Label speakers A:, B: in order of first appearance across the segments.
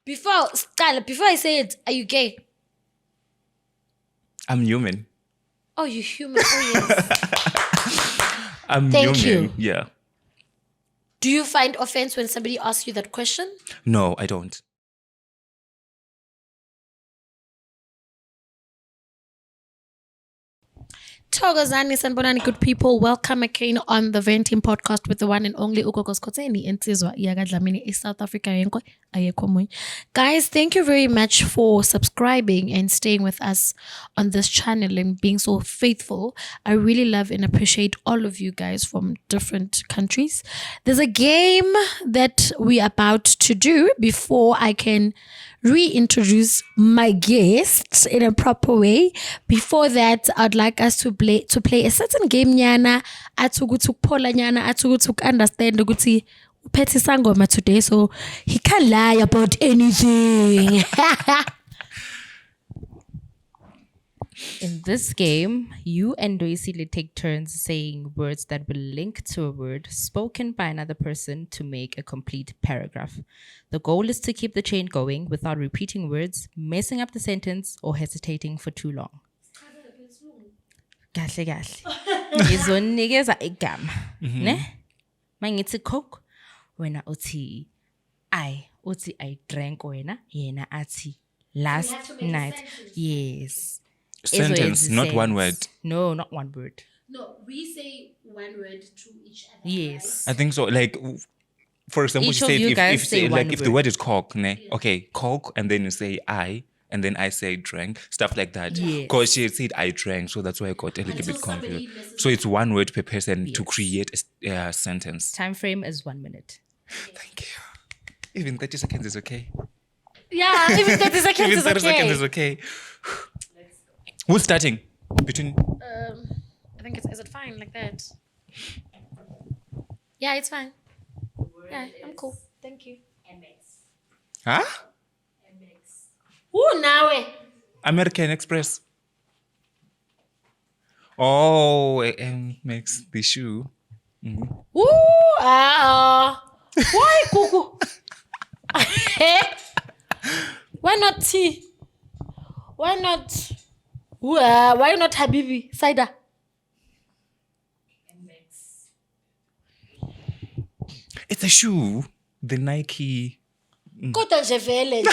A: Before I say it, are you gay?
B: I'm human.
A: Oh, you're human. Oh, yes.
B: I'm
A: Thank
B: human.
A: you.
B: Yeah.
A: Do you find offense when somebody asks you that question?
B: No, I don't.
A: Thokozani sanibonani, good people. Welcome again on the Venting Podcast with the one and only Ugogos Koteni insizwa yagadlamini in South Africa yenkwe ayekho munye. Guys, thank you very much for subscribing and staying with us on this channel and being so faithful. I really love and appreciate all of you guys from different countries. There's a game that we're about to do before I can reintroduce my guests in a proper way. Before that, I'd like us to play a certain game nyana atsukutukpola nyana atsukutuk understand ukuthi uphethe sangoma today, so he can't lie about anything.
C: In this game, you and Ndoyisile take turns saying words that will link to a word spoken by another person to make a complete paragraph. The goal is to keep the chain going without repeating words, messing up the sentence, or hesitating for too long. Kahle kahle. Ngizonikeza igama. Ne? Mangithi Coke, wena uthi I drank wena, yena athi last night. Yes.
B: Sentence, not one word.
C: No, not one word.
A: No, we say one word to each other.
C: Yes.
B: I think so. Like, for example,
C: Each
B: you
C: of
B: say
C: you
B: if
C: guys say one
B: if the
C: word.
B: word is Coke, ne? Okay, Coke, and then you say I, and then I say drank, stuff like that.
C: Yes.
B: Because she said I drank, so that's why I got a little
A: Until
B: bit
A: somebody
B: confused.
A: messes
B: So it's one word per person to
C: Yes.
B: create a sentence.
C: Time frame is 1 minute.
B: Thank you. Even 30 seconds is okay.
A: Yeah, even 30 seconds
B: Even
A: is
B: 30
A: okay.
B: seconds is okay. Who's starting? Between.
A: I think is it fine like that? Yeah, it's fine. Yeah, I'm cool. Thank you.
B: Huh?
A: Ooh, nawe.
B: American Express. Oh, makes the shoe.
A: Ooh, why Kuku? Why not tea? Why not? Why not Habibi? Cider.
B: It's a shoe. The Nike.
A: Kodwa nje vele nje.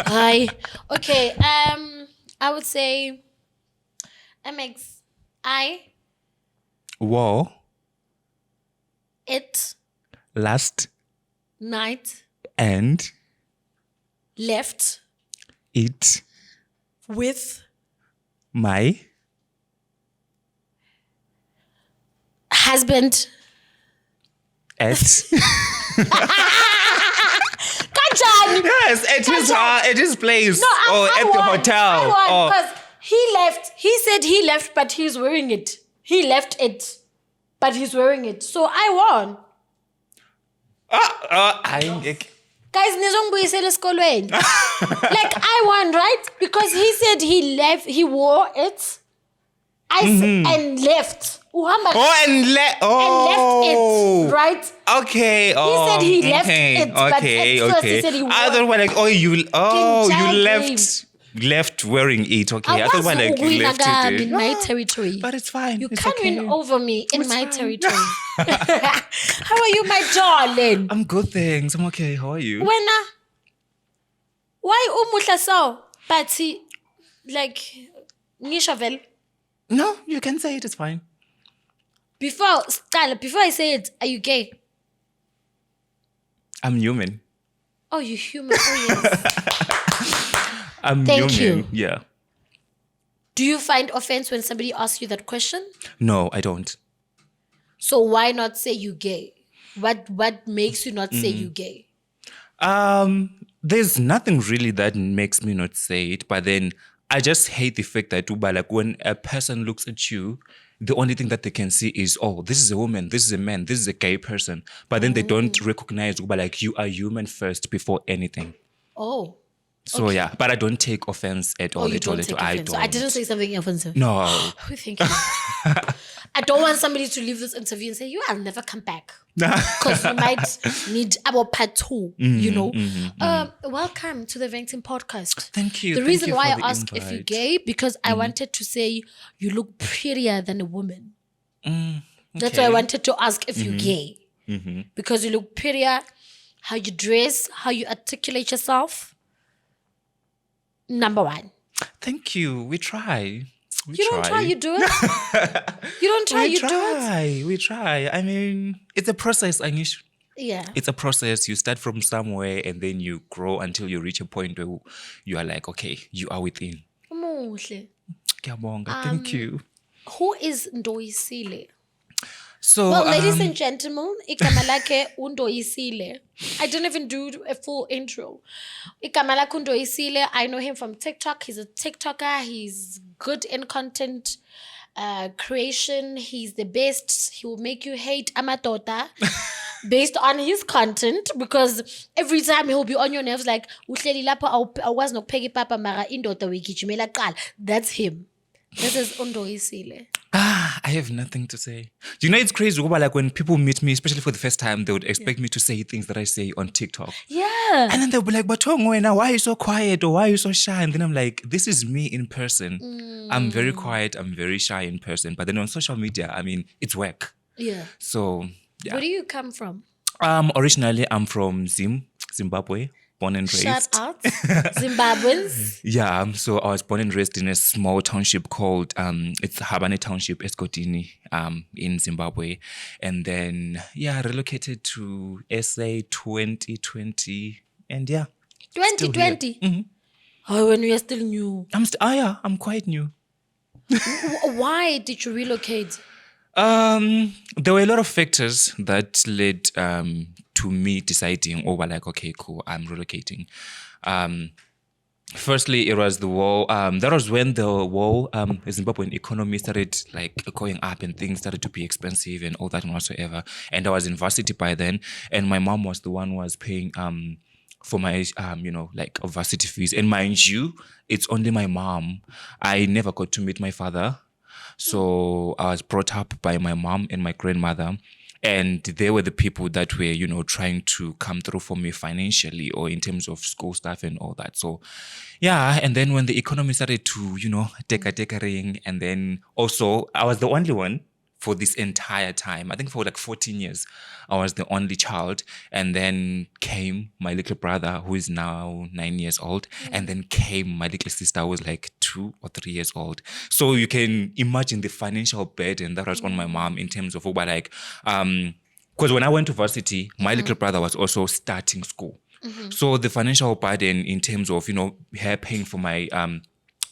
A: Hi. Okay. I would say MX.
B: War.
A: It
B: Last.
A: night
B: And.
A: left
B: It.
A: with
B: My.
A: husband.
B: At.
A: Kanjani?
B: Yes, at his place.
A: No, I
B: at the
A: won.
B: hotel.
A: I won
B: Oh.
A: because he left. He said he left, but he's wearing it. He left it, but he's wearing it. So I won. Guys, nizongibuyisela esikolweni. Like I won, right? Because he said he left, he wore it. And left. Uhamba
B: and left
A: it, right?
B: Okay.
A: He said he left it, but at first he said he wore
B: I thought like, you
A: Kinjani.
B: left wearing it. Okay. I thought like you
A: win
B: left it.
A: in my territory.
B: But it's fine.
A: You
B: It's
A: can't
B: okay.
A: win over me in
B: It's
A: my
B: fine.
A: territory. How are you, my darling?
B: I'm good, thanks. I'm okay. How are you?
A: Wena, why umuhla so? But like, ngisho vele.
B: No, you can say it. It's fine.
A: Before I say it, are you gay?
B: I'm human.
A: Oh, you're human. Oh, yes.
B: I'm
A: Thank
B: human.
A: you.
B: Yeah.
A: Do you find offense when somebody asks you that question?
B: No, I don't.
A: So why not say you gay? What makes you not say you gay?
B: There's nothing really that makes me not say it, but then I just hate the fact that like when a person looks at you, the only thing that they can see is, oh, this is a woman, this is a man, this is a gay person. But then they don't recognize like you are human first before anything.
A: Oh.
B: So
A: Okay.
B: yeah, but I don't take offense at all.
A: You
B: at all,
A: don't
B: at
A: take
B: all.
A: offense. So I didn't say something offensive.
B: No.
A: Oh, thank you. I don't want somebody to leave this interview and say, I'll never come back. Because you might need our part 2, you know. Welcome to the Venting Podcast.
B: Thank you.
A: The
B: Thank
A: reason
B: you
A: why I
B: for the
A: ask if you're
B: invite.
A: gay, because I wanted to say you look prettier than a woman. That's why I wanted to ask if you're gay. Because you look prettier, how you dress, how you articulate yourself. Number 1.
B: Thank you. We try.
A: You don't try, you do it. You don't try, you do it.
B: We try. I mean, it's a process, Anish.
A: Yeah.
B: It's a process. You start from somewhere and then you grow until you reach a point where you are like, okay, you are within.
A: Muhle.
B: Kiyabonga. Thank you.
A: Who is Ndoyisile?
B: So,
A: Well, ladies and gentlemen, igama lakhe uNdoyisile. I didn't even do a full intro. Igama lakhe uNdoyisile. I know him from TikTok. He's a TikToker. He's good in content creation. He's the best. He will make you hate amadoda based on his content, because every time he'll be on your nerves like, uhleli lapha awukwazi nokupheka ipapa mara indoda uyigijimela kuqala. That's him. This is Ndoyisile.
B: I have nothing to say. You know, it's crazy. Like when people meet me, especially for the first time, they would expect me to say things that I say on TikTok.
A: Yeah.
B: And then they'll be like, but now why are you so quiet or why are you so shy? And then I'm like, this is me in person. I'm very quiet. I'm very shy in person. But then on social media, I mean, it's work.
A: Yeah.
B: So, yeah.
A: Where do you come from?
B: Originally, I'm from Zimbabwe. Born and raised.
A: Shout out. Zimbabweans.
B: Yeah, so I was born and raised in a small township called it's Habane Township, Escotini, in Zimbabwe. And then relocated to SA 2020. And yeah.
A: 2020? Oh, when we are still new.
B: I'm quite new.
A: Why did you relocate?
B: There were a lot of factors that led to me deciding, like, okay, cool, I'm relocating. Firstly, it was the war. That was when the war, the Zimbabwean economy started like going up and things started to be expensive and all that and whatsoever. And I was in varsity by then, and my mom was the one who was paying for my like varsity fees. And mind you, it's only my mom. I never got to meet my father. So I was brought up by my mom and my grandmother, and they were the people that were, trying to come through for me financially or in terms of school stuff and all that. So, yeah. And then when the economy started to, ring, and then also I was the only one for this entire time. I think for like 14 years, I was the only child. And then came my little brother, who is now 9 years old. And then came my little sister, who was like 2 or 3 years old. So you can imagine the financial burden that was on my mom in terms of because when I went to varsity, my little brother was also starting school. So the financial burden in terms of, her paying for my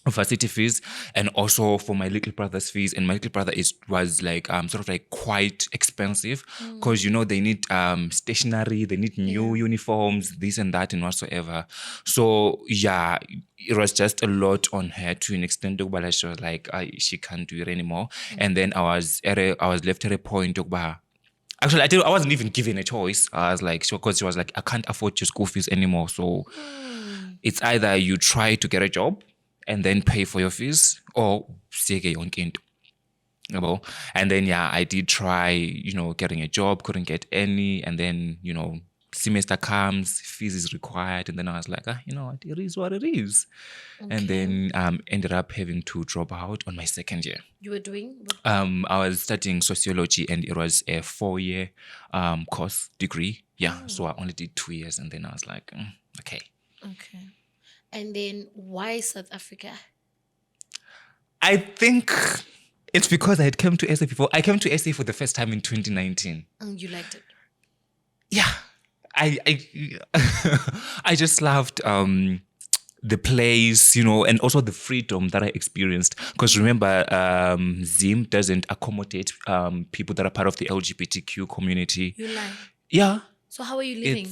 B: varsity fees and also for my little brother's fees, and my little brother was like sort of like quite expensive because they need stationery, they need new uniforms, this and that and whatsoever. So yeah, it was just a lot on her to an extent but she was like she can't do it anymore. And then I was left at a point actually I wasn't even given a choice. I was like, because she was like, I can't afford your school fees anymore, so it's either you try to get a job and then pay for your fees, or sike yonke into. And then I did try, getting a job, couldn't get any, and then semester comes, fees is required, and then I was like, it is what it is. Okay. And then ended up having to drop out on my second year.
A: You were doing?
B: I was studying sociology, and it was a 4-year course degree. Yeah, so I only did 2 years, and then I was like, okay.
A: Okay. And then why South Africa?
B: I think it's because I had come to SA before. I came to SA for the first time in 2019.
A: And you liked it?
B: Yeah. I just loved the place, and also the freedom that I experienced. Because remember, Zim doesn't accommodate people that are part of the LGBTQ community.
A: You like?
B: Yeah.
A: So how are you living?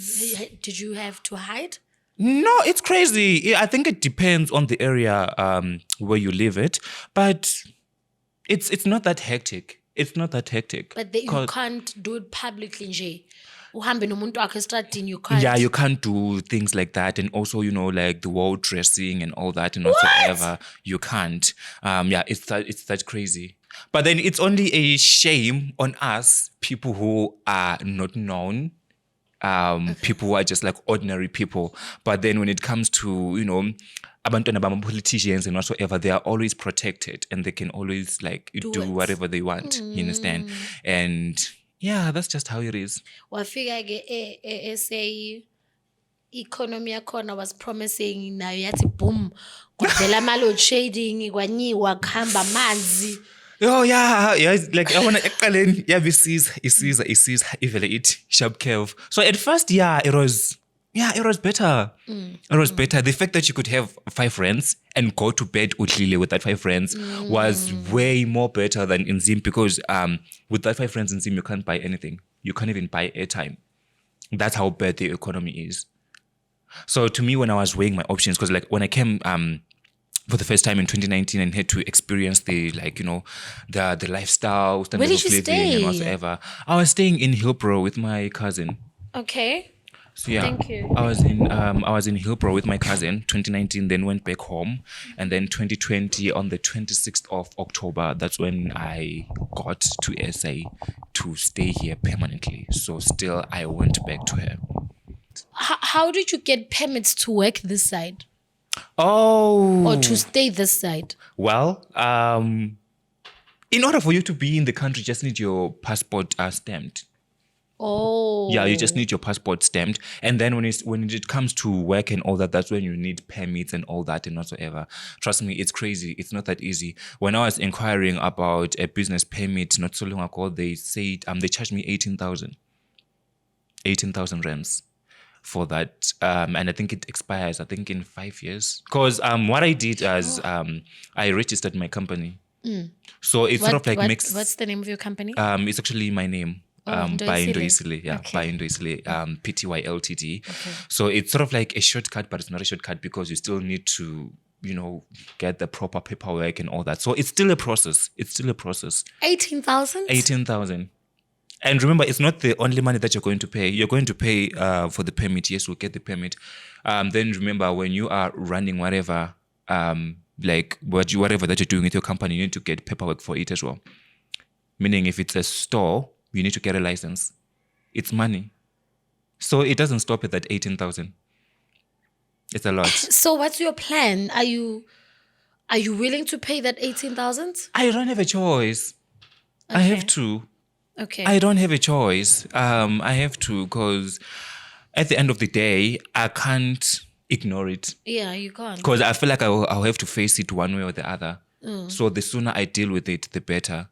A: Did you have to hide?
B: No, it's crazy. I think it depends on the area where you live it, but it's not that hectic. It's not that hectic.
A: But you can't do it publicly, nje. Uhambe nomuntu wakho estradini, you can't.
B: Yeah, you can't do things like that, and also like the world dressing and all that and whatsoever. You can't. Yeah, it's that crazy. But then it's only a shame on us, people who are not known, people who are just like ordinary people. But then when it comes to, abantwana bama politicians and whatsoever, they are always protected and they can always like do
A: it.
B: whatever they want. You understand? And yeah, that's just how it is.
A: Wafika say economy yakhona was promising nayo yathi boom kuvela ama-load shading kwanyiwa kuhamba amanzi.
B: Oh yeah. It's like I wanna ekuqaleni isiza ivele it sharp curve. So at first, it was better. It was better. The fact that you could have 5 friends and go to bed udlile with that 5 friends was way more better than in Zim, because with that 5 friends in Zim you can't buy anything. You can't even buy airtime. That's how bad the economy is. So to me, when I was weighing my options, because like when I came for the first time in 2019 and had to experience the the lifestyle, standard
A: Where
B: of
A: did you
B: living and
A: stay?
B: whatsoever, I was staying in Hillbrow with my cousin.
A: Okay.
B: So yeah,
A: Thank you.
B: I was in Hillbrow with my cousin 2019, then went back home, and then 2020 on the 26th of October, that's when I got to SA to stay here permanently. So still I went back to her.
A: How did you get permits to work this side
B: Oh,
A: or to stay this side?
B: well, in order for you to be in the country, you just need your passport stamped.
A: Oh.
B: Yeah, you just need your passport stamped. And then when it comes to work and all that, that's when you need permits and all that and whatsoever. Trust me, it's crazy. It's not that easy. When I was inquiring about a business permit not so long ago, they said they charged me 18,000 rands for that. And I think it expires, in 5 years. Because what I did is I registered my company. So it's sort of like mixed.
A: What's the name of your company?
B: It's actually my name. By
A: Ndoyisile.
B: Ndoyisile, by Ndoyisile, Pty Ltd. So it's sort of like a shortcut, but it's not a shortcut because you still need to, get the proper paperwork and all that. So it's still a process.
A: 18,000?
B: 18,000. And remember, it's not the only money that you're going to pay. You're going to pay for the permit. Yes, we'll get the permit. Then remember, when you are running whatever, whatever that you're doing with your company, you need to get paperwork for it as well. Meaning, if it's a store, you need to get a license. It's money. So it doesn't stop at that 18,000. It's a lot.
A: So what's your plan? Are you willing to pay that 18,000?
B: I don't have a choice. I have to.
A: Okay.
B: I don't have a choice. I have to, because at the end of the day, I can't ignore it.
A: Yeah, you can't.
B: Because I feel like I'll have to face it one way or the other. So the sooner I deal with it, the better.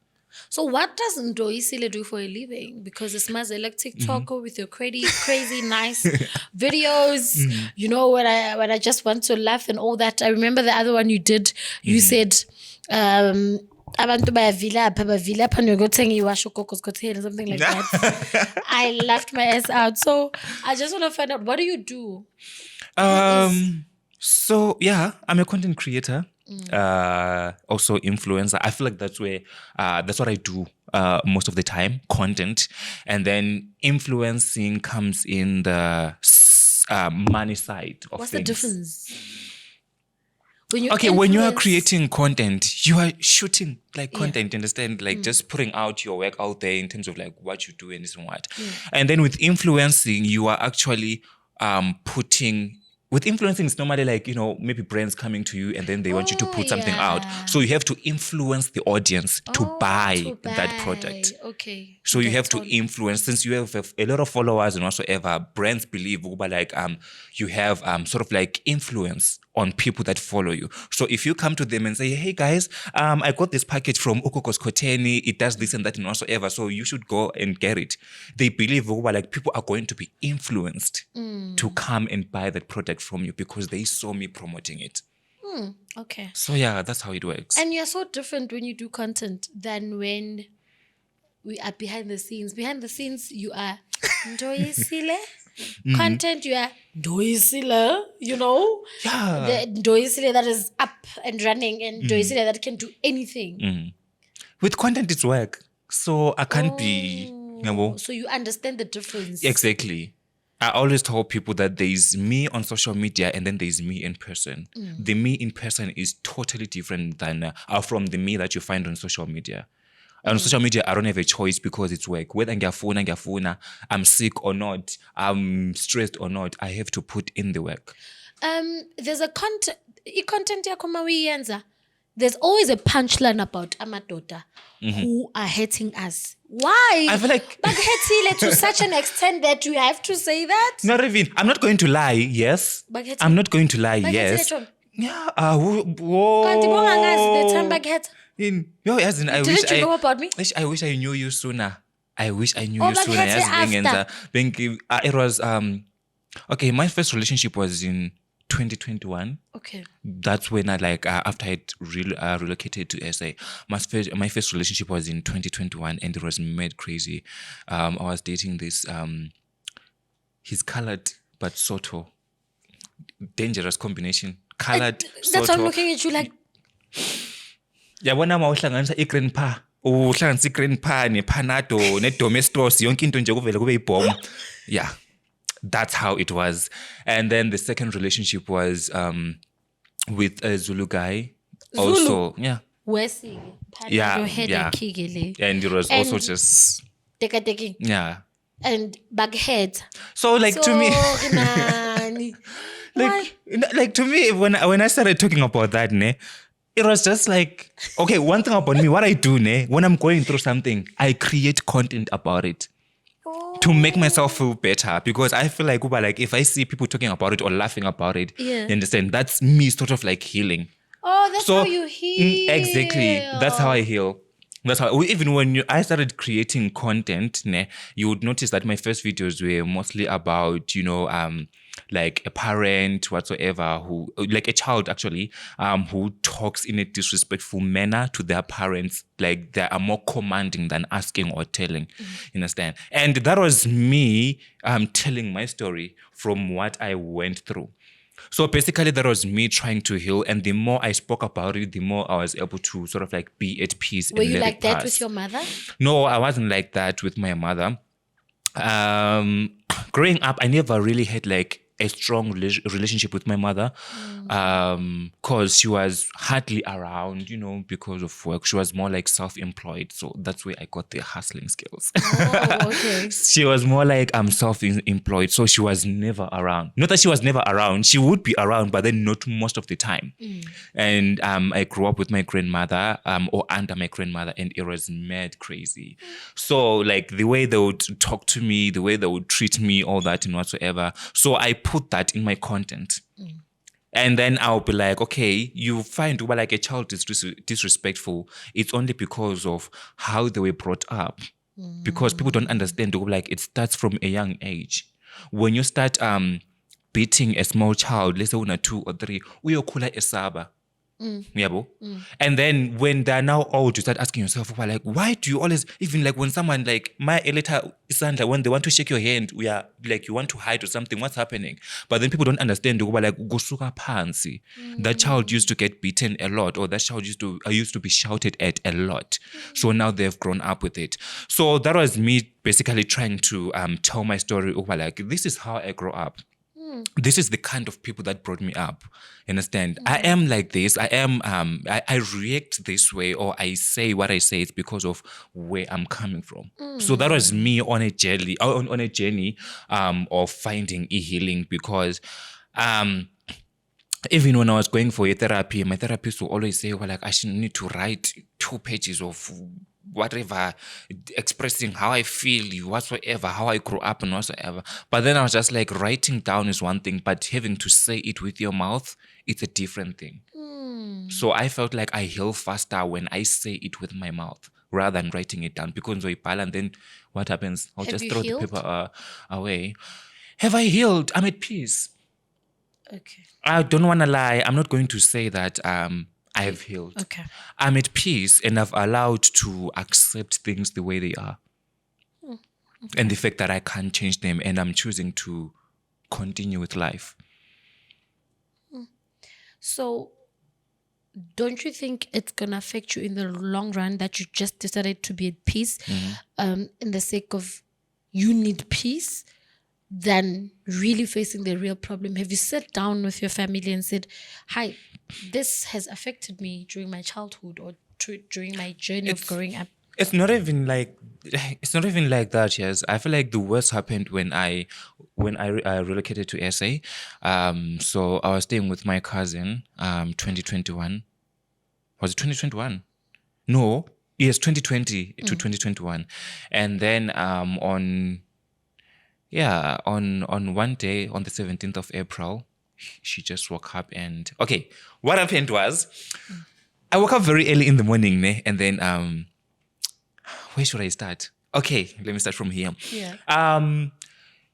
A: So what does Ndoyisile do for a living? Because it smells like TikToker with your crazy nice videos. When I just want to laugh and all that. I remember the other one you did. You said, abantu bayavilapha nokuthenga iwasho gogo's or something like that. I laughed my ass out. So I just want to find out, what do you do?
B: So yeah, I'm a content creator. Also influencer. I feel like that's what I do most of the time, content. And then influencing comes in the money side of
A: What's
B: things.
A: the difference?
B: When you are creating content, you are shooting like content, understand? Like just putting out your work out there in terms of like what you do and this and what. And then with influencing, you are actually with influencing, it's normally like, maybe brands coming to you and then they want you to put something out. So you have to influence the audience to buy that product.
A: Okay.
B: So you have to influence, since you have a lot of followers and whatsoever, brands believe like you have sort of like influence on people that follow you. So if you come to them and say, hey guys, I got this package from Consultation, it does this and that and whatsoever, so you should go and get it. They believe like people are going to be influenced to come and buy that product from you because they saw me promoting it.
A: Okay.
B: So yeah, that's how it works.
A: And you're so different when you do content than when we are behind the scenes. Behind the scenes, you are Ndoyisile. Content, you are Ndoyisile,
B: Yeah.
A: The Ndoyisile that is up and running and Ndoyisile that can do anything.
B: With content, it's work. So I can't be,
A: So you understand the difference.
B: Exactly. I always tell people that there's me on social media and then there's me in person. The me in person is totally different than from the me that you find on social media. On social media, I don't have a choice because it's work. Whether ngiyafuna, I'm sick or not, I'm stressed or not, I have to put in the work.
A: There's a content yakho mawiyenza. There's always a punchline about amadoda who are hating us. Why?
B: I feel like
A: Bakhethile to such an extent that you have to say that.
B: not even. I'm not going to lie. Yes, I'm not going to lie. Yes.
A: Bakhethile
B: Yeah.
A: Kanti bongangazi the time bakhetha.
B: As in,
A: Didn't you know about me?
B: I wish I knew you sooner. I wish I knew
A: Oh,
B: you
A: but
B: sooner.
A: let's say after.
B: It was okay. My first relationship was in 2021.
A: Okay.
B: That's when I after I relocated to SA. My first relationship was in 2021, and it was mad crazy. I was dating this. He's colored but Soto. Dangerous combination. Colored Soto.
A: That's why I'm looking at you like.
B: Yabona mawuhlanganisa igrandpa uhlanganisa igrandpa nepanado nedomestos yonke into nje kuvele kube ibomb. Yeah, that's how it was. And then the second relationship was with a Zulu guy.
A: Zulu?
B: Also, yeah.
A: Wesi.
B: Yeah,
A: Your head
B: yeah.
A: and kigele.
B: And it was also just
A: Teka.
B: yeah.
A: And baghead.
B: So to me
A: Nani. Why?
B: to me when I started talking about that, it was just like, okay, one thing about me, what I do, when I'm going through something, I create content about it to make myself feel better, because I feel like if I see people talking about it or laughing about it,
A: Yeah.
B: you understand, that's me sort of like healing.
A: Oh, that's how you heal.
B: Exactly. That's how I heal. That's how, even when I started creating content, you would notice that my first videos were mostly about, like a parent whatsoever who, like a child actually, who talks in a disrespectful manner to their parents. Like they are more commanding than asking or telling. You understand? And that was me telling my story from what I went through. So basically that was me trying to heal, and the more I spoke about it, the more I was able to sort of like be at peace.
A: Were you like that with your mother?
B: No, I wasn't like that with my mother. Growing up, I never really had like a strong relationship with my mother, because she was hardly around, because of work. She was more like self-employed, so that's where I got the hustling skills.
A: Oh, okay.
B: She was more like self-employed, so she was never around. Not that she was never around, she would be around, but then not most of the time. And I grew up with my grandmother, or under my grandmother, and it was mad crazy. So like the way they would talk to me, the way they would treat me, all that and whatsoever. So I put that in my content. And then I'll be like, okay, you find like a child is disrespectful, it's only because of how they were brought up. Because people don't understand, like it starts from a young age. When you start beating a small child, let's say una 2 or 3, uyokhula esaba. And then when they're now old, you start asking yourself, like, why do you always, even like when someone like my elita Sandra, when they want to shake your hand, we are like, you want to hide or something, what's happening? But then people don't understand, like, gusuka pansi. That child used to get beaten a lot, or that child used to be shouted at a lot. So now they've grown up with it. So that was me basically trying to tell my story, like, this is how I grew up. This is the kind of people that brought me up. Understand? I am like this. I am. I react this way, or I say what I say. It's because of where I'm coming from. So that was me on a journey. On a journey of finding healing. Because even when I was going for a therapy, my therapist would always say, well, like, I should need to write 2 pages of whatever, expressing how I feel, whatsoever, how I grew up and whatsoever. But then I was just like, writing down is one thing, but having to say it with your mouth, it's a different thing. So I felt like I heal faster when I say it with my mouth rather than writing it down. Because and then what happens? I'll just throw the paper away. Have I healed? I'm at peace.
A: Okay.
B: I don't want to lie. I'm not going to say that I have healed.
A: Okay.
B: I'm at peace, and I've allowed to accept things the way they are.
A: Okay.
B: And the fact that I can't change them, and I'm choosing to continue with life.
A: So don't you think it's going to affect you in the long run that you just decided to be at peace in the sake of you need peace? than really facing the real problem? Have you sat down with your family and said, hi, this has affected me during my childhood or during my journey of growing up?
B: It's not even like that. Yes, I feel like the worst happened when I relocated to SA. So I was staying with my cousin. 2021, was it 2021? No, yes, 2020 to 2021, and then on one day on the 17th of April, she just woke up and okay. What happened was, I woke up very early in the morning, ne? And then where should I start? Okay, let me start from here.
A: Yeah.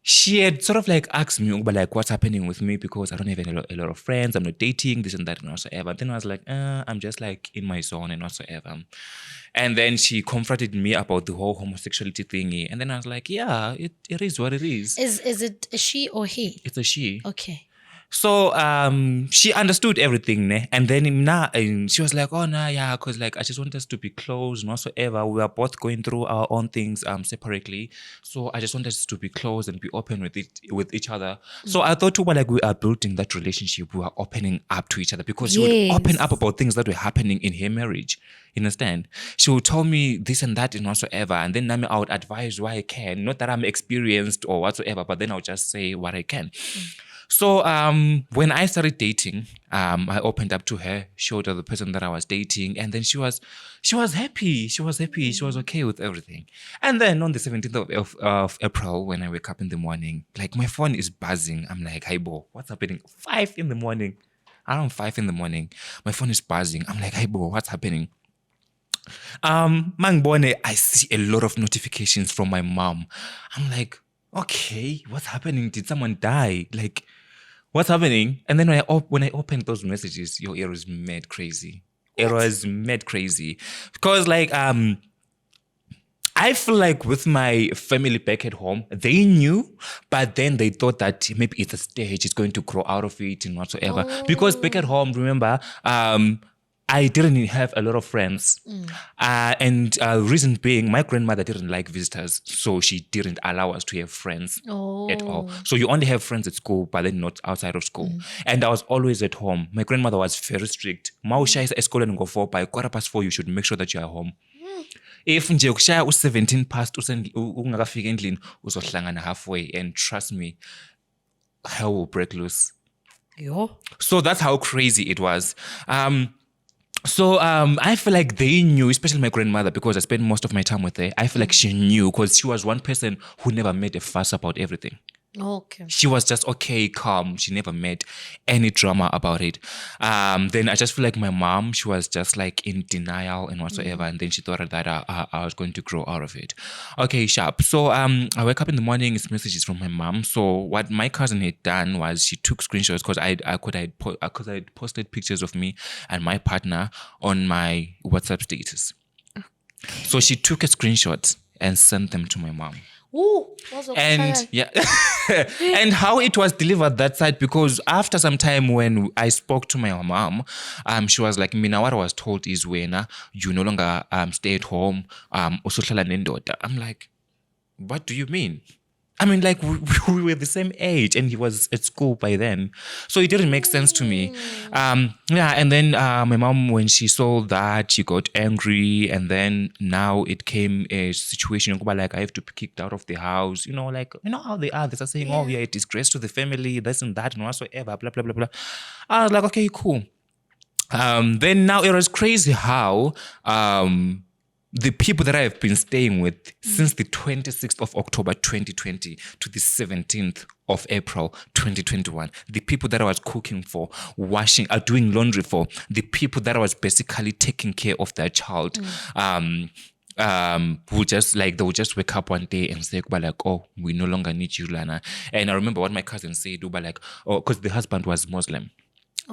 B: She had sort of like asked me about like what's happening with me because I don't have a lot of friends. I'm not dating, this and that and whatsoever. Then I was like, I'm just like in my zone and whatsoever. And then she confronted me about the whole homosexuality thingy. And then I was like, yeah, it is what it is.
A: Is it a she or he?
B: It's a she.
A: Okay.
B: So she understood everything, ne? And then she was like, oh no, yeah, because like I just want us to be close and whatsoever. We are both going through our own things separately. So I just want us to be close and be open with each other. So I thought like we are building that relationship, we are opening up to each other because she would open up about things that were happening in her marriage. You understand? She would tell me this and that and whatsoever. And then I would advise what I can. Not that I'm experienced or whatsoever, but then I would just say what I can. So when I started dating, I opened up to her, showed her the person that I was dating, and then she was happy. She was happy. She was okay with everything. And then on the 17th of April, when I wake up in the morning, like my phone is buzzing. I'm like, hi, Bo, what's happening? 5 in the morning. Around 5 in the morning, my phone is buzzing. I'm like, hi, Bo, what's happening? Mangbone, I see a lot of notifications from my mom. I'm like, okay, what's happening? Did someone die? Like, what's happening? And then when I opened those messages, it was mad crazy. It was mad crazy. Because like I feel like with my family back at home, they knew, but then they thought that maybe it's a stage, it's going to grow out of it and whatsoever. Because back at home, remember, I didn't have a lot of friends. And reason being, my grandmother didn't like visitors. So she didn't allow us to have friends at all. So you only have friends at school, but then not outside of school. And I was always at home. My grandmother was very strict. Mawushaya esikoleni ngo-4, by 4:15, you should make sure that you are home. If nje ukushaya u-17 past ungakafika endlini, uzohlangana halfway. And trust me, hell will break loose. So that's how crazy it was. So I feel like they knew, especially my grandmother, because I spent most of my time with her. I feel like she knew because she was one person who never made a fuss about everything.
A: Okay.
B: She was just okay, calm. She never made any drama about it. Then I just feel like my mom, she was just like in denial and whatsoever. And then she thought that I was going to grow out of it. Okay, sharp. So I wake up in the morning, it's messages from my mom. So what my cousin had done was she took screenshots because I had posted pictures of me and my partner on my WhatsApp status. So she took a screenshot and sent them to my mom.
A: Ooh,
B: and yeah, and how it was delivered that side, because after some time when I spoke to my mom, she was like, Mina, what I was told is when you no longer stay at home, usuhlala nendoda. I'm like, what do you mean? I mean, like, we were the same age and he was at school by then. So it didn't make sense to me. Yeah, and then my mom, when she saw that, she got angry. And then now it came a situation where, like, I have to be kicked out of the house. You know, like, you know how they are. They're saying, oh, yeah, a disgrace to the family, this and that and whatsoever, blah, blah, blah, blah. I was like, okay, cool. Then now it was crazy how... the people that I have been staying with since the 26th of October 2020 to the 17th of April 2021, the people that I was cooking for, washing, doing laundry for, the people that I was basically taking care of their child, they would just wake up one day and say, like, oh, we no longer need you, Lana. And I remember what my cousin said, like, oh, because the husband was Muslim.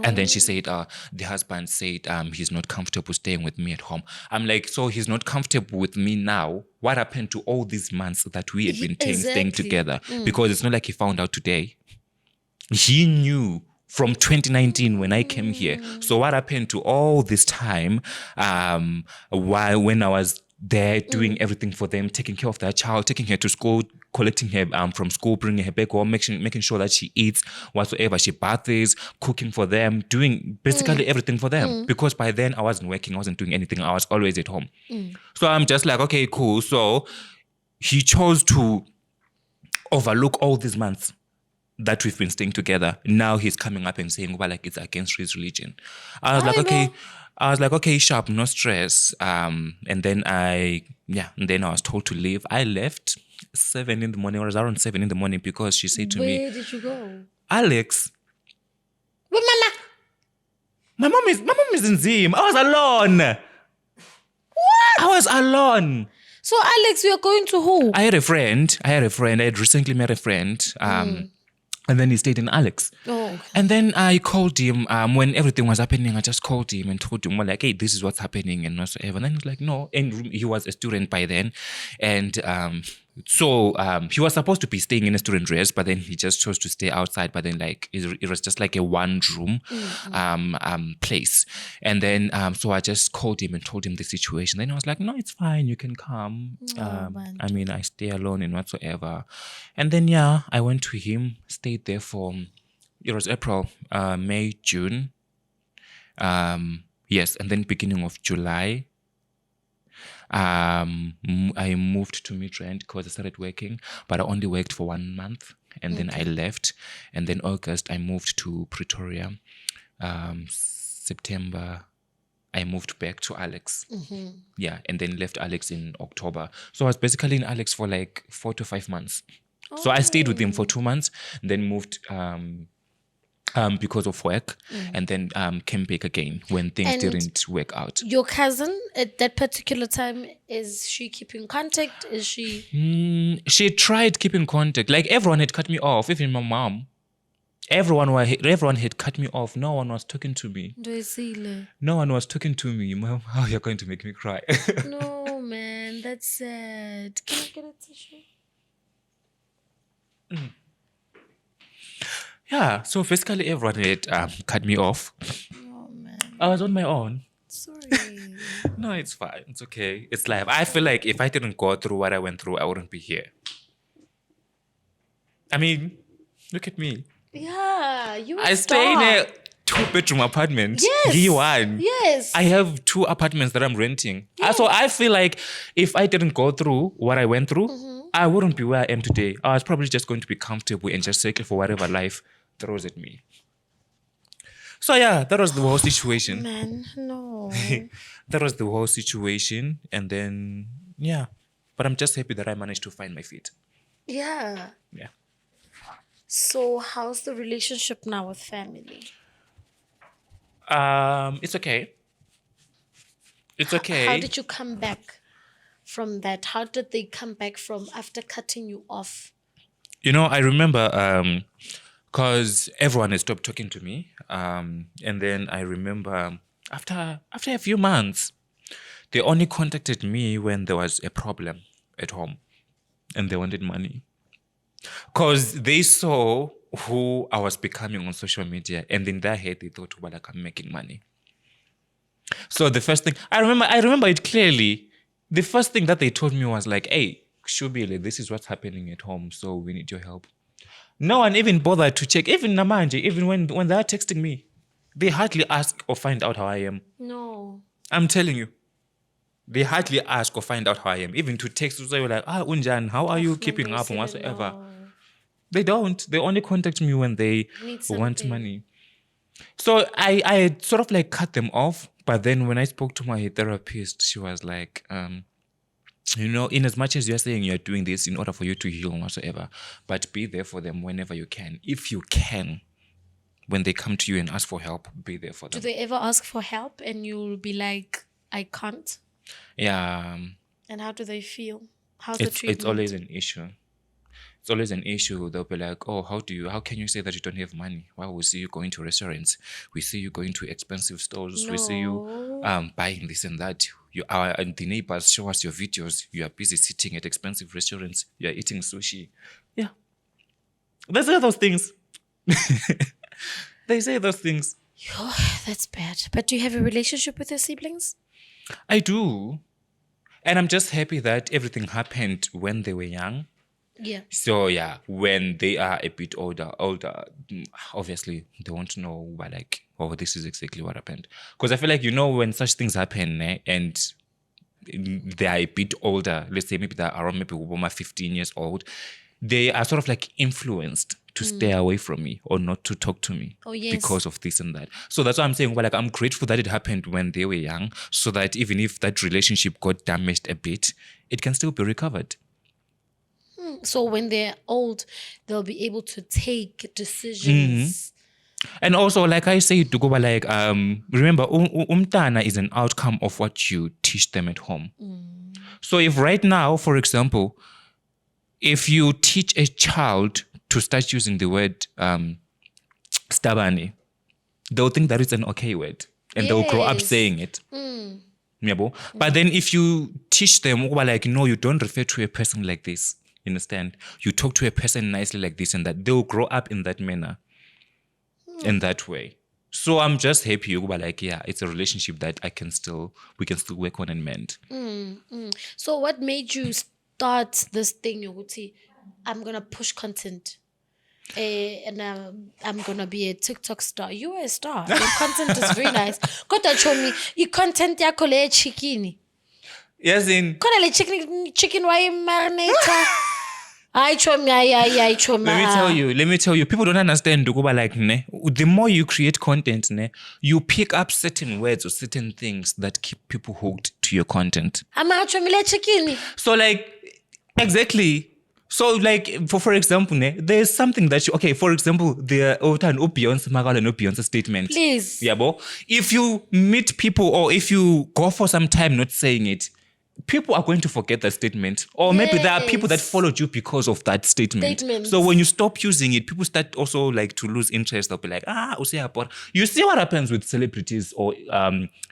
B: And then she said, the husband said he's not comfortable staying with me at home. I'm like, so he's not comfortable with me now? What happened to all these months that we had been staying together? Because it's not like he found out today. He knew from 2019 when I came here. So what happened to all this time when I was there doing everything for them, taking care of their child, taking her to school, collecting her from school, bringing her back home, making sure that she eats whatsoever, she bathes, cooking for them, doing basically everything for them. Because by then I wasn't working, I wasn't doing anything. I was always at home. So I'm just like, okay, cool. So he chose to overlook all these months that we've been staying together. Now he's coming up and saying, well, like it's against his religion. I was like, okay, sharp, no stress. And then I was told to leave. I left 7 in the morning, or it was around 7 in the morning, because she said to me,
A: Where did you go?
B: Alex,
A: With mama.
B: my mom is in Zim. I was alone. What? I was alone.
A: So Alex, we are going to who?
B: I had a friend. I had recently met a friend. And then he stayed in Alex.
A: Oh, okay.
B: And then I called him when everything was happening. I just called him and told him, well, like, hey, this is what's happening and whatsoever. And then he was like, no. And he was a student by then. And so he was supposed to be staying in a student res, but then he just chose to stay outside. But then like it was just like a one-room place. And then so I just called him and told him the situation. Then I was like, no, it's fine. You can come. I mean, I stay alone and whatsoever. And then, I went to him, stayed there for, it was April, May, June. Yes, and then beginning of July, I moved to Midrand because I started working, but I only worked for 1 month, and then I left. And then August, I moved to Pretoria. September, I moved back to Alex. Yeah, and then left Alex in October. So I was basically in Alex for like 4 to 5 months. So I stayed with him for 2 months, then moved because of work, and then came back again when things didn't work out.
A: Your cousin at that particular time, is she keeping contact? Is she?
B: She tried keeping contact. Like everyone had cut me off, even my mom. Everyone had cut me off. No one was talking to me.
A: Ndoyisile.
B: No one was talking to me. Mom, oh, you're going to make me cry.
A: No, man, that's sad. Can I get a tissue?
B: Yeah, so basically everyone had cut me off.
A: Oh, man.
B: I was on my own.
A: Sorry.
B: No, it's fine. It's okay. It's life. I feel like if I didn't go through what I went through, I wouldn't be here. I mean, look at me.
A: Yeah, you
B: I stay in a 2-bedroom apartment.
A: Yes.
B: G1.
A: Yes.
B: I have 2 apartments that I'm renting. So I feel like if I didn't go through what I went through, I wouldn't be where I am today. I was probably just going to be comfortable and just settle for whatever life throws at me. So yeah, that was the whole situation.
A: Man, no.
B: That was the whole situation. And then, but I'm just happy that I managed to find my feet.
A: Yeah.
B: Yeah.
A: So how's the relationship now with family?
B: It's okay. It's okay.
A: How did you come back from that? How did they come back from after cutting you off?
B: You know, I remember because everyone had stopped talking to me. And then I remember after a few months, they only contacted me when there was a problem at home and they wanted money. Because they saw who I was becoming on social media, and in their head they thought, well, like I'm making money. So the first thing I remember it clearly. The first thing that they told me was like, hey, Shubile, this is what's happening at home, so we need your help. No one even bothered to check. Even Namanje, even when they are texting me, they hardly ask or find out how I am.
A: No.
B: I'm telling you. They hardly ask or find out how I am. Even to text, they were like, Unjan, how are you keeping up and whatsoever?
A: No.
B: They don't. They only contact me when they want money. So I sort of like cut them off. But then when I spoke to my therapist, she was like, you know, in as much as you're saying you're doing this in order for you to heal and whatsoever, but be there for them whenever you can. If you can, when they come to you and ask for help, be there for them.
A: Do they ever ask for help and you'll be like, I can't?
B: Yeah.
A: And how do they feel? How's the treatment?
B: It's always an issue. It's always an issue. They'll be like, oh, how can you say that you don't have money? Well, we see you going to restaurants. We see you going to expensive stores.
A: No.
B: We see you buying this and that. And the neighbors show us your videos. You are busy sitting at expensive restaurants. You are eating sushi. Yeah. They say those things. They say those things.
A: Oh, that's bad. But do you have a relationship with your siblings?
B: I do. And I'm just happy that everything happened when they were young.
A: Yeah.
B: So yeah, when they are a bit older, obviously they want to know why, like, oh, this is exactly what happened. Because I feel like, when such things happen, and they are a bit older, let's say maybe they're around maybe 15 years old, they are sort of like influenced to stay away from me or not to talk to me because of this and that. So that's why I'm saying, well, like, I'm grateful that it happened when they were young, so that even if that relationship got damaged a bit, it can still be recovered.
A: So when they're old, they'll be able to take decisions.
B: And also, like I said, to go by, like, remember, umtana is an outcome of what you teach them at home. So if right now, for example, if you teach a child to start using the word stabani, they'll think that it's an okay word, and they'll grow up saying it. Yabo? But then if you teach them, like, no, you don't refer to a person like this, you understand? You talk to a person nicely like this and that, they'll grow up in that manner, in that way. So I'm just happy, like, yeah, it's a relationship that we can still work on and mend.
A: So what made you start this thing, Yoguti? I'm gonna push content. And I'm gonna be a TikTok star. You are a star. Your content is very nice. Kodwa chomi, your content yakho le chicken.
B: Yes, in.
A: Kona le chicken why marinator? I chomi.
B: Let me tell you, people don't understand, like, the more you create content, you pick up certain words or certain things that keep people hooked to your content.
A: I'm chomi le chicken.
B: So, like, exactly. So, like, for example, there's something that for example, the Beyonce Magal and Beyonce statement.
A: Please.
B: Yeah, bo. If you meet people or if you go for some time not saying it, people are going to forget that statement. Or maybe there are people that followed you because of that statement. So when you stop using it, people start also, like, to lose interest. They'll be like, you see what happens with celebrities or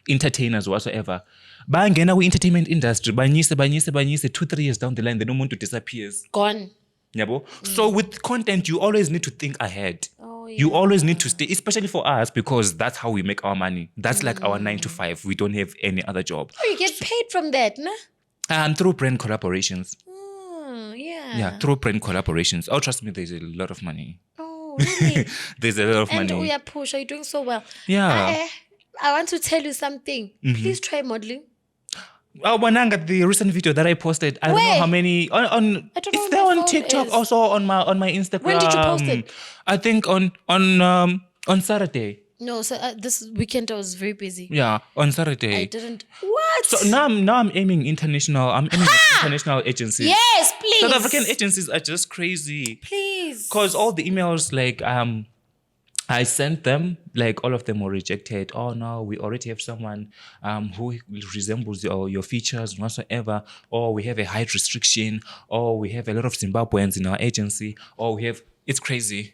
B: entertainers or whatsoever. Bangena we entertainment industry, banyise 2-3 years down the line, they don't want to disappear.
A: Gone.
B: Yabo? So with content, you always need to think ahead.
A: Oh, yeah.
B: You always need to stay, especially for us, because that's how we make our money. That's like our 9 to 5. We don't have any other job.
A: Oh, you get paid from that, nah?
B: Through brand collaborations.
A: Yeah.
B: Yeah, through brand collaborations. Oh, trust me, there's a lot of money.
A: Oh, really?
B: There's a lot of
A: and
B: money.
A: And push, are you doing so well?
B: Yeah.
A: I want to tell you something. Please try modeling.
B: Wananga, the recent video that I posted, I don't know how many on
A: I don't know
B: it's there on TikTok, also on my Instagram.
A: When did you post it?
B: I think on Saturday.
A: No, so this weekend I was very busy.
B: Yeah, on Saturday.
A: I didn't. What?
B: So now I'm aiming international. I'm aiming at international agencies.
A: Yes, please.
B: South African agencies are just crazy.
A: Please.
B: Because all the emails, like, I sent them, like, all of them were rejected. Oh no, we already have someone who resembles your features whatsoever. Or we have a height restriction. Or we have a lot of Zimbabweans in our agency. Or it's crazy.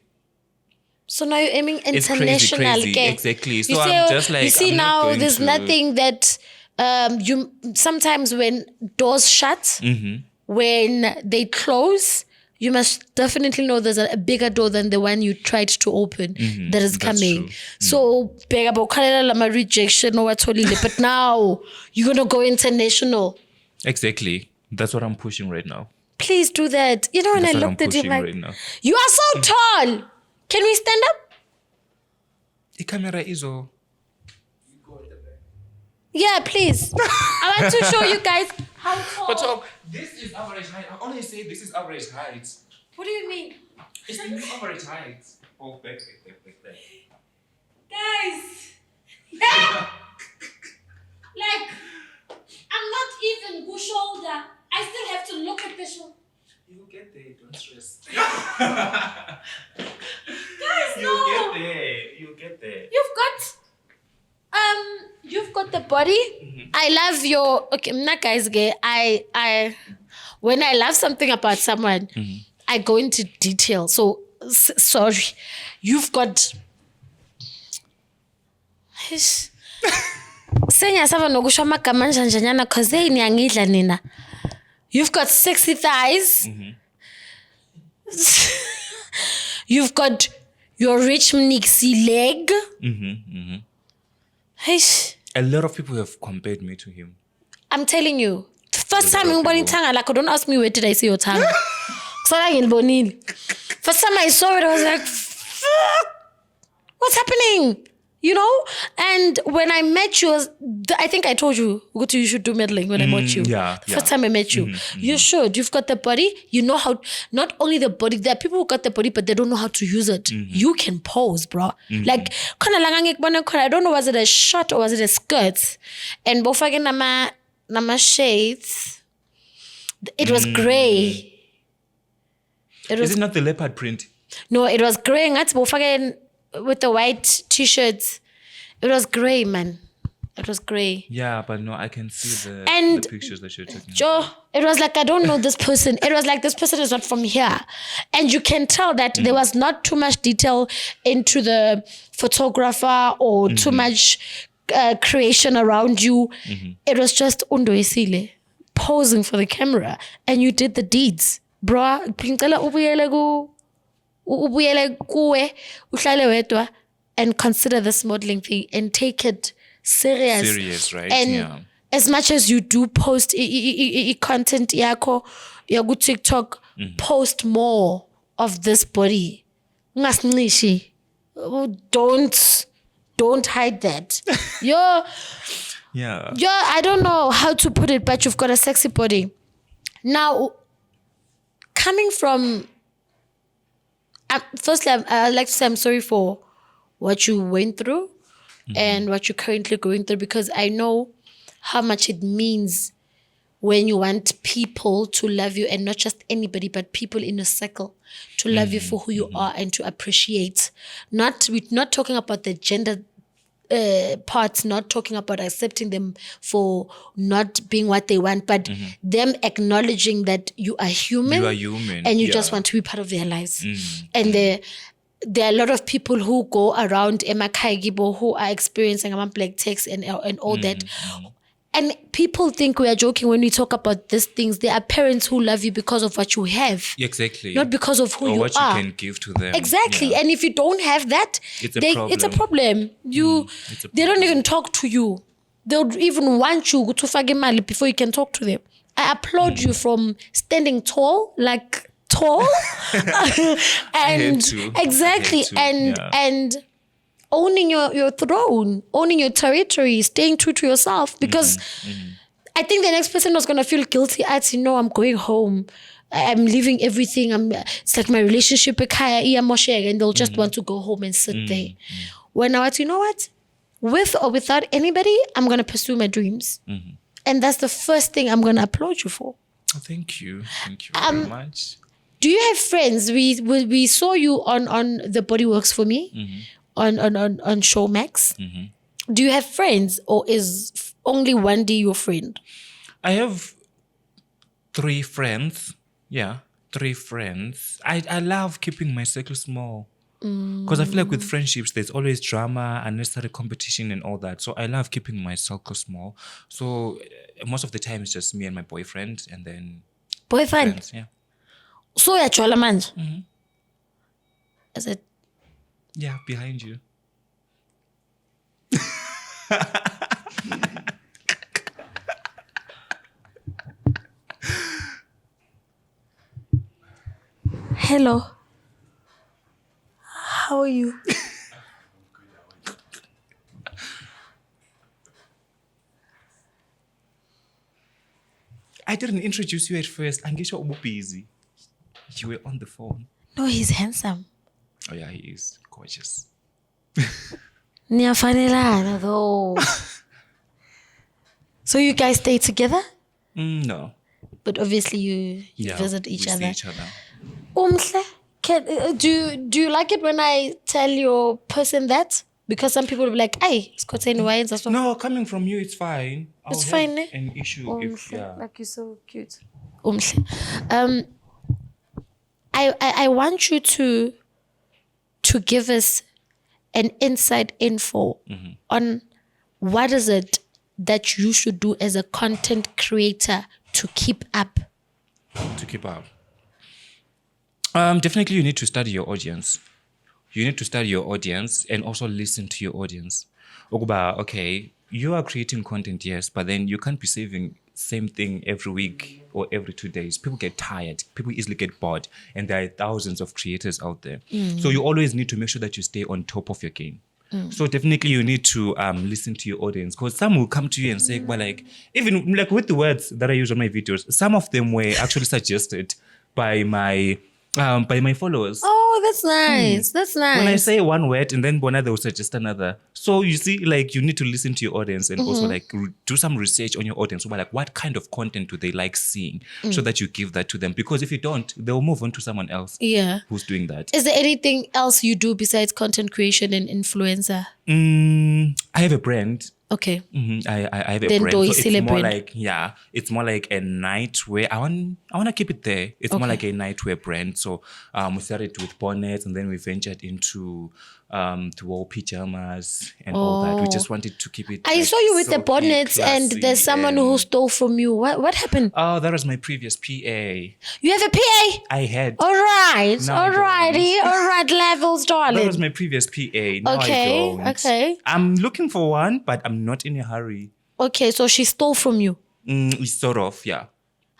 A: So now you're aiming international.
B: It's crazy.
A: Okay?
B: Exactly. So I'm just like,
A: you see, now there's nothing that you sometimes when doors shut, when they close, you must definitely know there's a bigger door than the one you tried to open that is coming.
B: True.
A: So, rejection or what, but now you're gonna go international.
B: Exactly. That's what I'm pushing right now.
A: Please do that. You know, when I looked at him, like, you are so tall. Can we stand up?
B: The camera is all.
A: Yeah, please. I want to show you guys how tall.
B: But this is average height. I only say this is average height.
A: What do you mean?
B: It's the average height. Oh, back.
A: Guys. Yeah. Like, I'm not even good shoulder. I still have to look at the shoulder.
B: You'll get there, don't stress.
A: Guys,
B: You'll get there.
A: You've got the body. I love your not guys gay. I when I love something about someone, I go into detail. So sorry. You've got You've got sexy thighs. You've got your rich Nixie leg.
B: A lot of people have compared me to him.
A: I'm telling you. First time in tongue, like, don't ask me where did I see your tongue. First time I saw it, I was like, fuck, what's happening? You know? And when I met you, I think I told you, Gutu, you should do modeling when I met you. The first time I met you. You should. You've got the body. You know how, not only the body, there are people who got the body, but they don't know how to use it. You can pose, bro. Like, I don't know, was it a shot or was it a skirt? And both again, nama shades. It was gray.
B: Is it not the leopard print?
A: No, it was gray. That's both again. With the white t-shirts. It was gray, man. It was gray.
B: Yeah, but no, I can see the pictures that you're talking about.
A: It was like, I don't know this person. It was like, this person is not from here. And you can tell that there was not too much detail into the photographer or too much creation around you. It was just Ndoyisile posing for the camera. And you did the deeds. Bro, and consider this modeling thing and take it serious,
B: right?
A: And as much as you do post content yako, your good TikTok, post more of this body. Don't hide that. I don't know how to put it, but you've got a sexy body. Now, coming from firstly, I'd like to say I'm sorry for what you went through and what you're currently going through, because I know how much it means when you want people to love you, and not just anybody, but people in a circle to love you for who you are and to appreciate. We're not talking about the gender parts, not talking about accepting them for not being what they want, but them acknowledging that you are human. And you just want to be part of their lives. And there are a lot of people who go around Emakaigibo who are experiencing black text and all that. And people think we are joking when we talk about these things. There are parents who love you because of what you have.
B: Exactly.
A: Not because of who you are. Or
B: what you can give to them.
A: Exactly. And if you don't have that, it's a problem. They don't even talk to you. They would even want you to fage mali before you can talk to them. I applaud you from standing tall, like tall. And exactly. And owning your throne, owning your territory, staying true to yourself. Because I think the next person was going to feel guilty as, I'm going home. I'm leaving everything. It's like my relationship with Kaya, and they'll just want to go home and sit there. When I was, you know what? With or without anybody, I'm going to pursue my dreams. And that's the first thing I'm going to applaud you for.
B: Thank you. Thank you very much.
A: Do you have friends? We saw you on The Body Works For Me. On Showmax. Do you have friends, or is only one day your friend?
B: I have 3 friends. Yeah, 3 friends. I love keeping my circle small. Because I feel like with friendships, there's always drama, unnecessary competition and all that. So I love keeping my circle small. So most of the time it's just me and my boyfriend, and then
A: boyfriend?
B: Friends, yeah.
A: So you're chola manje? Is it?
B: Yeah, behind you.
A: Hello. How are you?
B: I didn't introduce you at first. I'm getting busy. You were on the phone.
A: No, he's handsome.
B: Oh yeah, he is gorgeous.
A: Niyafanelana though. So you guys stay together?
B: No.
A: But obviously you visit each other.
B: See each other.
A: Umhle, do you like it when I tell your person that? Because some people will be like, "Hey, Scotland, why is that?"
B: No, coming from you, it's fine.
A: It's fine.
B: An issue if
A: like you're so cute. Umhle. I want you to give us an inside info on what is it that you should do as a content creator to keep up.
B: To keep up. Definitely you need to study your audience. You need to study your audience and also listen to your audience. Okay, you are creating content, yes, but then you can't be saving same thing every week or every 2 days. People get tired. People easily get bored, and there are thousands of creators out there. So you always need to make sure that you stay on top of your game. So definitely you need to listen to your audience, because some will come to you and say, well, like, even like with the words that I use on my videos, some of them were actually suggested by my followers.
A: Oh, that's nice. That's nice.
B: When I say one word and then Bona, they will suggest another. So you see, like, you need to listen to your audience and also like do some research on your audience. So like, what kind of content do they like seeing, so that you give that to them? Because if you don't, they'll move on to someone else.
A: Yeah.
B: Who's doing that?
A: Is there anything else you do besides content creation and influencer?
B: I have a brand.
A: Okay.
B: I have a
A: Then
B: brand. So
A: Ndoyisile
B: it's more
A: brand.
B: like, it's more like a nightwear. I want to keep it there. It's more like a nightwear brand. So we started with bonnets, and then we ventured into to wear pajamas and all that. We just wanted to keep it.
A: I
B: like,
A: saw you with the
B: silky,
A: bonnets, and
B: classy,
A: there's someone who
B: and-
A: stole from you. What happened?
B: Oh, that was my previous PA.
A: You have a PA?
B: I had.
A: All right.
B: No, I
A: Alrighty. All right, levels,
B: That was
A: darling.
B: my previous PA. Now
A: Okay,
B: I don't.
A: okay.
B: I'm looking for one, but I'm not in a hurry.
A: Okay, so she stole from you.
B: Sort of, yeah.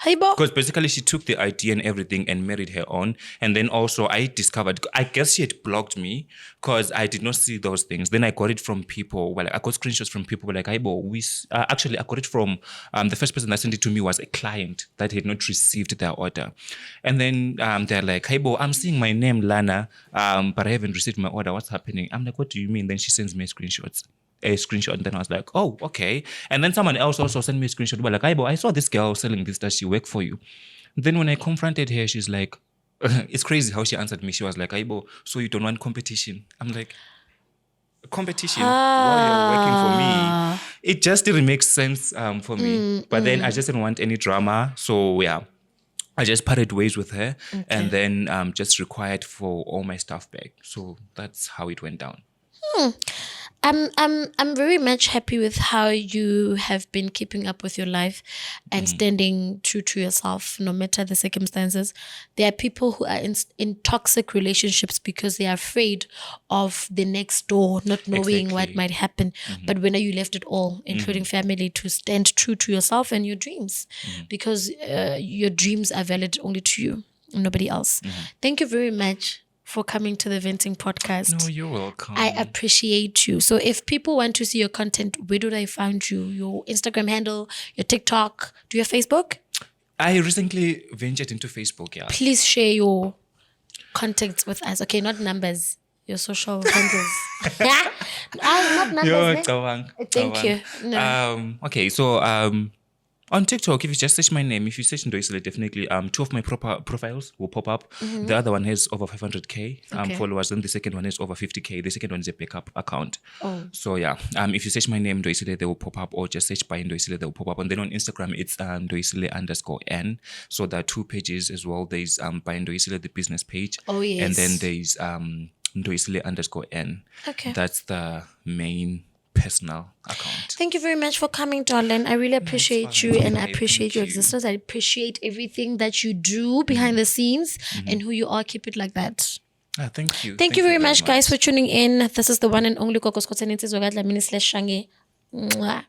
A: Hey, bo.
B: Because basically she took the idea and everything and made it her own. And then also I discovered, I guess she had blocked me because I did not see those things. Then I got it from people. Well, I got screenshots from people who were like, actually, I got it from the first person that sent it to me was a client that had not received their order. And then they're like, hey, bo, I'm seeing my name, Lana, but I haven't received my order. What's happening? I'm like, what do you mean? Then she sends me a screenshot, and then I was like, oh, okay. And then someone else also sent me a screenshot, but like, I saw this girl selling this. Does she work for you? Then when I confronted her, she's like, it's crazy how she answered me. She was like, Aibo, so you don't want competition? I'm like, competition while you're working for me? It just didn't make sense for me. But then I just didn't want any drama. So yeah, I just parted ways with her, and then just required for all my stuff back. So that's how it went down.
A: I'm very much happy with how you have been keeping up with your life and standing true to yourself no matter the circumstances. There are people who are in toxic relationships because they are afraid of the next door, not knowing what
B: Exactly.
A: might happen. But when you left it all, including family, to stand true to yourself and your dreams, because your dreams are valid only to you, nobody else. Thank you very much for coming to the Venting Podcast.
B: No, you're welcome.
A: I appreciate you. So if people want to see your content, where do they find you? Your Instagram handle, your TikTok, do you have Facebook?
B: I recently ventured into Facebook, yeah.
A: Please share your contacts with us. Okay, not numbers, your social handles. Not numbers.
B: Yo,
A: ne?
B: Kawang,
A: Thank
B: Kawang.
A: you. No.
B: Okay, so on TikTok, if you just search my name, if you search Ndoyisile, definitely 2 of my profiles will pop up. The other one has over 500k
A: Okay.
B: followers, and the second one has over 50k. The second one is a backup account.
A: Oh.
B: So yeah, if you search my name Ndoyisile, they will pop up, or just search by Ndoyisile, they will pop up. And then on Instagram, it's Ndoyisile_N. So there are 2 pages as well. There's by Ndoyisile, the business page.
A: Oh, yes.
B: And then there's Ndoyisile_N.
A: Okay.
B: That's the main personal account.
A: Thank you very much for coming, darling. I really appreciate
B: fine.
A: you, and I
B: Thank
A: appreciate your
B: you.
A: existence. I appreciate everything that you do behind the scenes and who you are. Keep it like that.
B: Thank you.
A: Thank you very much, guys, for tuning in. This is the one and only Kokos Kotenensis Wagadlamini /Shange. Mwah.